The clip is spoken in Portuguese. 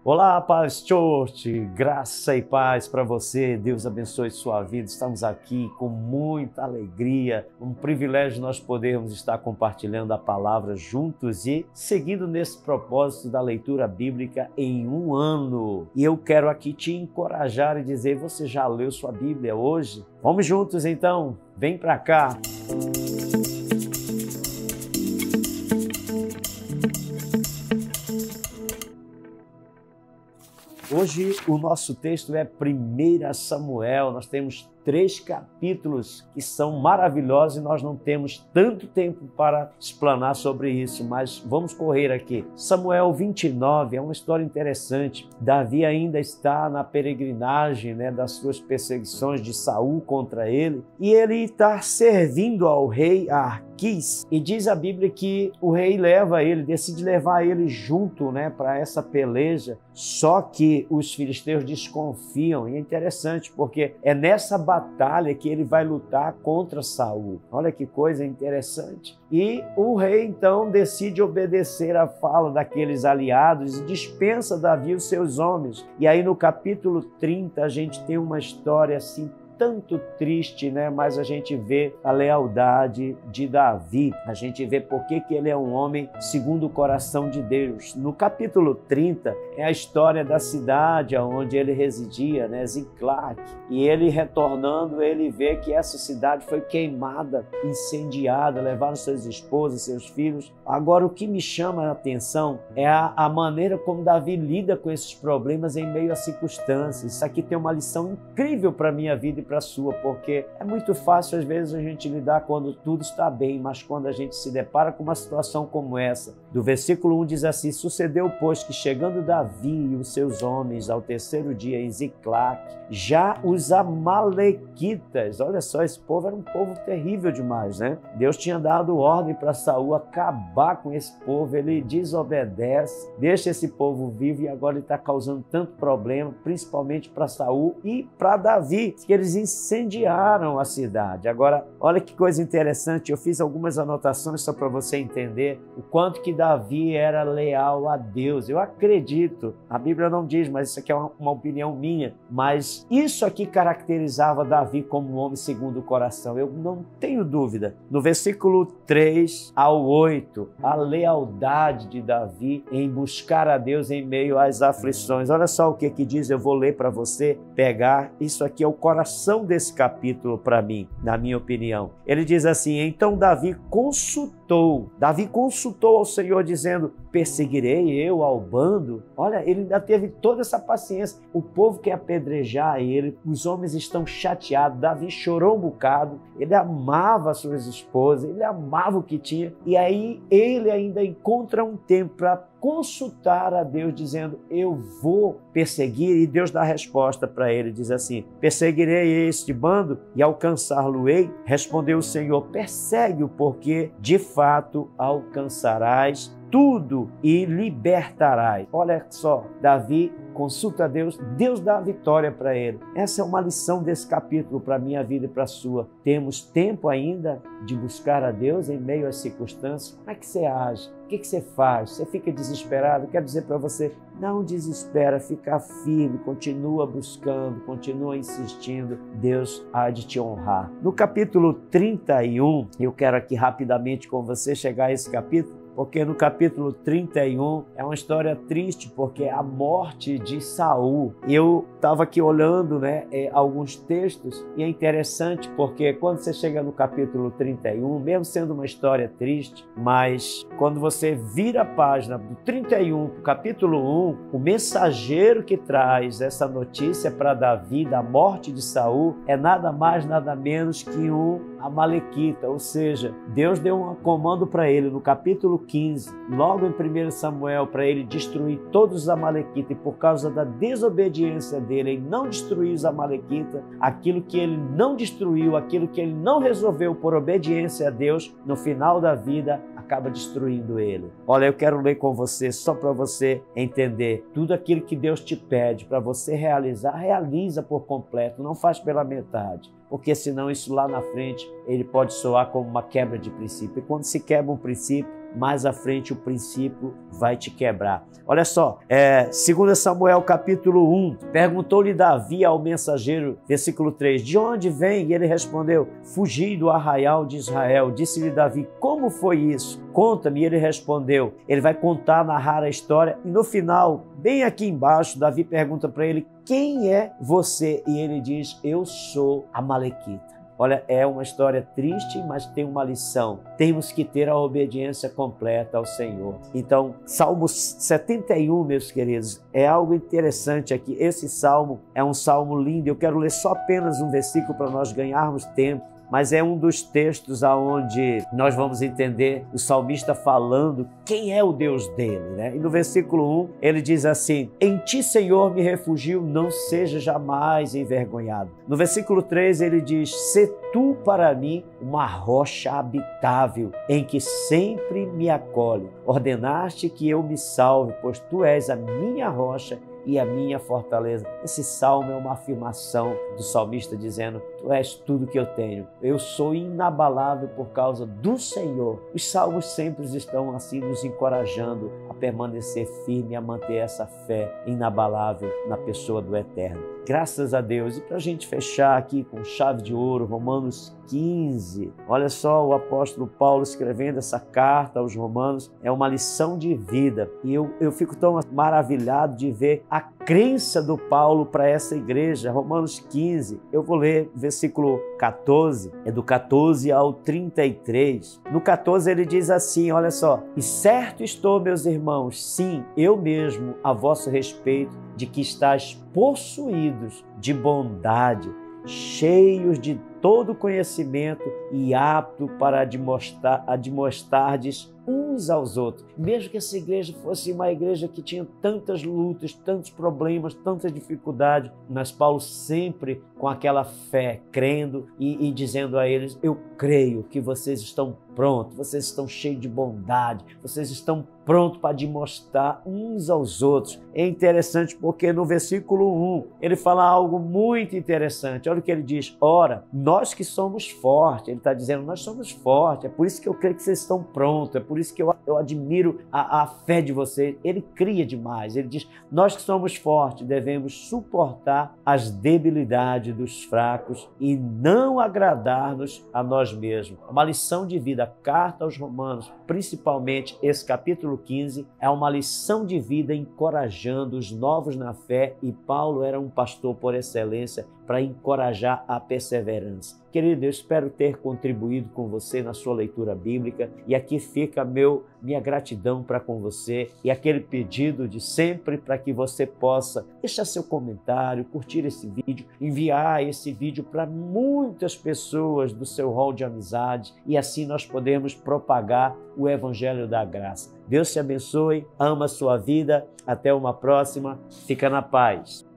Olá, Paz Church, graça e paz para você, Deus abençoe sua vida. Estamos aqui com muita alegria, um privilégio nós podermos estar compartilhando a palavra juntos e seguindo nesse propósito da leitura bíblica em um ano. E eu quero aqui te encorajar e dizer, você já leu sua Bíblia hoje? Vamos juntos então, vem para cá. Hoje o nosso texto é 1 Samuel, nós temos 3 capítulos que são maravilhosos e nós não temos tanto tempo para explanar sobre isso, mas vamos correr aqui. Samuel 29 é uma história interessante. Davi ainda está na peregrinagem, das suas perseguições de Saul contra ele, e ele está servindo ao rei Arquis, e diz a Bíblia que o rei leva ele, decide levar ele junto para essa peleja, só que os filisteus desconfiam, e é interessante porque é nessa batalha que ele vai lutar contra Saul. Olha que coisa interessante. E o rei então decide obedecer à fala daqueles aliados e dispensa Davi e os seus homens. E aí no capítulo 30 a gente tem uma história assim tanto triste, mas a gente vê a lealdade de Davi, a gente vê por que ele é um homem segundo o coração de Deus. No capítulo 30 é a história da cidade onde ele residia, Ziclac, e ele retornando, ele vê que essa cidade foi queimada, incendiada, levaram suas esposas, seus filhos. Agora o que me chama a atenção é a maneira como Davi lida com esses problemas em meio a circunstâncias. Isso aqui tem uma lição incrível para a minha vida e para a sua, porque é muito fácil às vezes a gente lidar quando tudo está bem, mas quando a gente se depara com uma situação como essa. Do versículo 1 diz assim: sucedeu, pois, que chegando Davi e os seus homens ao terceiro dia em Ziclac, já os amalequitas, olha só, esse povo era um povo terrível demais, Deus tinha dado ordem para Saul acabar com esse povo, ele desobedece, deixa esse povo vivo e agora ele está causando tanto problema, principalmente para Saul e para Davi, que eles incendiaram a cidade. Agora, olha que coisa interessante, eu fiz algumas anotações só para você entender o quanto que Davi era leal a Deus. Eu acredito, a Bíblia não diz, mas isso aqui é uma opinião minha, mas isso aqui caracterizava Davi como um homem segundo o coração, eu não tenho dúvida. No versículo 3 ao 8, a lealdade de Davi em buscar a Deus em meio às aflições. Olha só o que diz, eu vou ler para você pegar, isso aqui é o coração desse capítulo para mim, na minha opinião. Ele diz assim: então Davi consultou ao Senhor dizendo, perseguirei eu ao bando? Olha, ele ainda teve toda essa paciência. O povo quer apedrejar ele, os homens estão chateados, Davi chorou um bocado, ele amava as suas esposas, ele amava o que tinha, e aí ele ainda encontra um tempo para consultar a Deus, dizendo, eu vou perseguir, e Deus dá a resposta para ele, diz assim, perseguirei este bando e alcançar-lo-ei? Respondeu o Senhor, persegue-o, porque de fato alcançarás tudo e libertarás. Olha só, Davi consulta a Deus, Deus dá a vitória para ele. Essa é uma lição desse capítulo para a minha vida e para a sua. Temos tempo ainda de buscar a Deus em meio às circunstâncias? Como é que você age? O que você faz? Você fica desesperado? Quero dizer para você, não desespera, fica firme, continua buscando, continua insistindo, Deus há de te honrar. No capítulo 31, eu quero aqui rapidamente com você chegar a esse capítulo, porque no capítulo 31 é uma história triste, porque é a morte de Saul. Eu estava aqui olhando alguns textos e é interessante porque quando você chega no capítulo 31, mesmo sendo uma história triste, mas quando você vira a página do 31 para o capítulo 1, o mensageiro que traz essa notícia para Davi da morte de Saul é nada mais, nada menos que um amalequita, ou seja, Deus deu um comando para ele no capítulo 15, logo em 1 Samuel, para ele destruir todos os amalequitas, e por causa da desobediência dele em não destruir os amalequitas, aquilo que ele não destruiu, aquilo que ele não resolveu por obediência a Deus, no final da vida acaba destruindo ele. Olha, eu quero ler com você, só para você entender, tudo aquilo que Deus te pede para você realizar, realiza por completo, não faz pela metade, porque senão isso lá na frente ele pode soar como uma quebra de princípio, e quando se quebra um princípio, mais à frente o princípio vai te quebrar. Olha só, 2 Samuel capítulo 1, perguntou-lhe Davi ao mensageiro, versículo 3, de onde vem? E ele respondeu, fugi do arraial de Israel. Disse-lhe Davi, como foi isso? Conta-me. E ele respondeu, ele vai contar, narrar a história, e no final, bem aqui embaixo, Davi pergunta para ele, quem é você? E ele diz, eu sou Amalequita. Olha, é uma história triste, mas tem uma lição. Temos que ter a obediência completa ao Senhor. Então, Salmo 71, meus queridos, é algo interessante aqui. Esse salmo é um salmo lindo. Eu quero ler só apenas um versículo para nós ganharmos tempo. Mas é um dos textos onde nós vamos entender o salmista falando quem é o Deus dele, né? E no versículo 1, ele diz assim, em ti, Senhor, me refugio, não seja jamais envergonhado. No versículo 3, ele diz, sê tu para mim uma rocha habitável, em que sempre me acolhe. Ordenaste que eu me salve, pois tu és a minha rocha e a minha fortaleza. Esse salmo é uma afirmação do salmista dizendo, tu és tudo que eu tenho. Eu sou inabalável por causa do Senhor. Os salmos sempre estão assim nos encorajando a permanecer firme, a manter essa fé inabalável na pessoa do Eterno. Graças a Deus. E para a gente fechar aqui com chave de ouro, Romanos 15. Olha só o apóstolo Paulo escrevendo essa carta aos Romanos. É uma lição de vida. E eu fico tão maravilhado de ver a crença do Paulo para essa igreja. Romanos 15. Eu vou ler versículo 14. É do 14 ao 33. No 14 ele diz assim, olha só. E certo estou, meus irmãos, sim, eu mesmo, a vosso respeito, de que estáis possuídos de bondade, cheios de todo conhecimento e apto para admoestardes uns aos outros. Mesmo que essa igreja fosse uma igreja que tinha tantas lutas, tantos problemas, tantas dificuldades, mas Paulo sempre com aquela fé, crendo e dizendo a eles, eu creio que vocês estão prontos, vocês estão cheios de bondade, vocês estão prontos para demonstrar uns aos outros. É interessante porque no versículo 1 ele fala algo muito interessante. Olha o que ele diz, ora, nós que somos fortes, ele está dizendo, nós somos fortes, é por isso que eu creio que vocês estão prontos, é por isso que eu admiro a fé de vocês. Ele cria demais, ele diz, nós que somos fortes devemos suportar as debilidades dos fracos e não agradar-nos a nós mesmos. Uma lição de vida, a carta aos Romanos, principalmente esse capítulo 15, é uma lição de vida encorajando os novos na fé, e Paulo era um pastor por excelência para encorajar a perseverança. Querido, eu espero ter contribuído com você na sua leitura bíblica, e aqui fica minha gratidão para com você e aquele pedido de sempre para que você possa deixar seu comentário, curtir esse vídeo, enviar esse vídeo para muitas pessoas do seu hall de amizade, e assim nós podemos propagar o Evangelho da Graça. Deus te abençoe, ama a sua vida, até uma próxima, fica na paz.